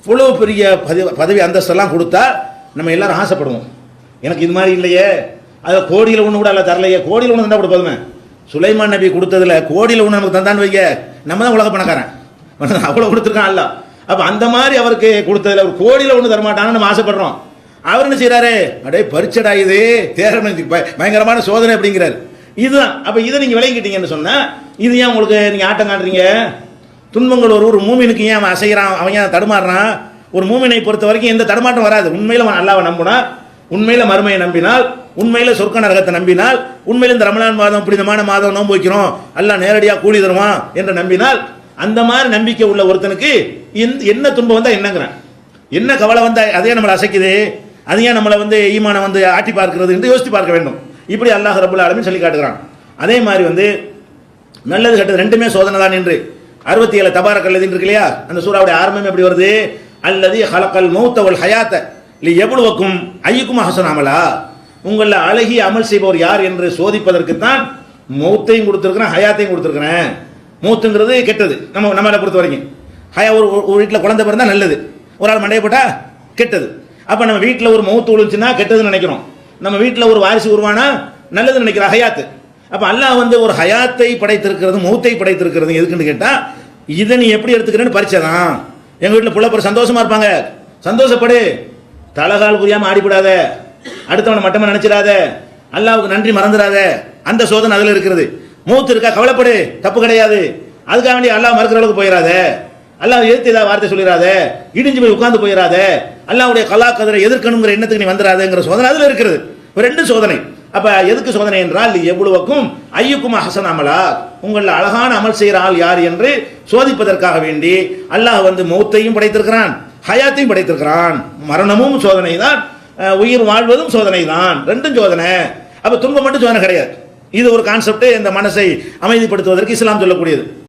இவ்வளோ பெரிய பதவி அந்தஸ்தெல்லாம் கொடுத்தா நம்ம எல்லாரும் ஆசைப்படுவோம். எனக்கு இது மாதிரி இல்லையே, அதை கோடியில் ஒன்று கூட அல்ல தரலையே, கோடியில் ஒன்று தந்தா கொடுப்பதுமே. சுலைமான் நபி கொடுத்ததுல கோடியில் ஒன்று நமக்கு தந்தான்னு வைக்க, நம்ம தான் உலக பணக்காரன், அவ்வளோ கொடுத்துருக்கான் அல்ல. அப்போ அந்த மாதிரி அவருக்கு கொடுத்ததுல ஒரு கோடியில் ஒன்று தரமாட்டான்னு நம்ம ஆசைப்படுறோம். அவர் என்ன செய்யறாரு, அடே பரிச்சடா இது தேரணும் பயங்கரமான சோதனை அப்படிங்கிறார். இதுதான். அப்போ இதை நீங்கள் விளங்கிட்டீங்கன்னு சொன்னால் இது ஏன் உங்களுக்கு நீங்கள் ஆட்டம் காட்டுறீங்க? துன்பங்கள் ஒரு மூமினுக்கு ஏன் அவன் அசைகிறான், அவன் ஏன் தடுமாறுறான்? ஒரு மூமினை பொறுத்த வரைக்கும் எந்த தடுமாற்றம் வராது. உண்மையில் அவன் அல்லாஹ்வை நம்பினா, உண்மையில் மறுமையை நம்பினால், உண்மையில் சொர்க்க நரகத்தை நம்பினால், உண்மையில் இந்த ரமலான் மாதம் புனிதமான மாதம் நோன்பு வைக்கிறோம், அல்லாஹ் நேரடியாக கூலி தருவான் என்று நம்பினால், அந்த மாதிரி நம்பிக்கை உள்ள ஒருத்தனுக்கு என்ன துன்பம் வந்தால் என்னங்கிறான், என்ன கவலை வந்தால் அதே நம்மளை அசைக்குது, அது ஏன் நம்மளை ஈமானை ஆட்டி பார்க்கிறது என்று யோசித்து பார்க்க வேண்டும். இப்படி அல்லாஹ் ரப்புல் ஆலமீன் சொல்லி காட்டுகிறான். அதே மாதிரி நல்லது கெட்டது ரெண்டுமே சோதனை தான் என்று 67 தபாரக் அல்லது இருக்கு இல்லையா, அந்த சூறாவுடைய ஆரம்பம் எப்படி வருது? அல்லதி ஹலக்கல் மௌத்த வல் ஹயாத்த லியப்லுவக்கும் அய்யுக்கும் அஹ்சனு அமலா. உங்களில் அழகிய அமல் செய்பவர் யார் என்று சோதிப்பதற்குத்தான் மௌத்தையும் கொடுத்துருக்கிறேன், ஹயாத்தையும் கொடுத்துருக்கிறேன். மௌத்துங்கிறது கெட்டது, நம்மளை பொறுத்த வரைக்கும். ஒரு வீட்டில் குழந்தை பிறந்தா நல்லது, ஒரு ஆள் மண்டையை போட்டா கெட்டது. அப்போ நம்ம வீட்டில் ஒரு மௌத்து விழுந்துச்சுன்னா கெட்டதுன்னு நினைக்கிறோம், நம்ம வீட்டில் ஒரு வாரிசு உருவானா நல்லதுன்னு நினைக்கிறோம், ஹயாத்து. அப்போ அல்லாஹ் ஒரு ஹயாத்தை படைத்திருக்கிறது, மௌத்தை படைத்திருக்கிறது எதுக்குன்னு கேட்டால், இதை நீ எப்படி எடுத்துக்கிறேன்னு பரிச்சைதான். எங்கள் வீட்டில் புள்ள சந்தோஷமா இருப்பாங்க, சந்தோஷப்படு, தலகால் புரியாமல் ஆடிப்படாத, அடுத்தவனை மட்டமாக நினைச்சிடாத, அல்லாவுக்கு நன்றி மறந்துடாத, அந்த சோதனை அதில் இருக்கிறது. மௌத்து இருக்கா, கவலைப்படு, தப்பு கிடையாது, அதுக்காக வேண்டிய அல்லாஹ் மறுக்கிற அளவுக்கு போயிடாத, அல்லாஹ் எதிர்த்து ஏதாவது வார்த்தை சொல்லிடாத, இடிஞ்சு போய் உட்கார்ந்து போயிடாத, அல்லாஹ்வுடைய கலா கதிரை எதிர்க்கணுங்கிற எண்ணத்துக்கு நீ வந்துடாதங்கிற சோதனை அதில் இருக்கிறது. ரெண்டு சோதனை. அப்ப எதுக்கு சோதனை என்றால், எவ்வளவுக்கும் ஐயுக்கும் அஹ்சனு அமலா, உங்களில் அழகான அமல் செய்கிற ஆள் யார் என்று சோதிப்பதற்காக வேண்டி அல்லாஹ் மௌத்தையும் படைத்திருக்கிறான், ஹயாத்தையும் படைத்திருக்கிறான். மரணமும் சோதனை தான், உயிர் வாழ்வதும் சோதனை தான், ரெண்டும் சோதனை. அப்ப துன்பம் மட்டும் சோதனை கிடையாது. இது ஒரு கான்செப்ட், இந்த மனசை அமைதிப்படுத்துவதற்கு இஸ்லாம் சொல்லக்கூடியது.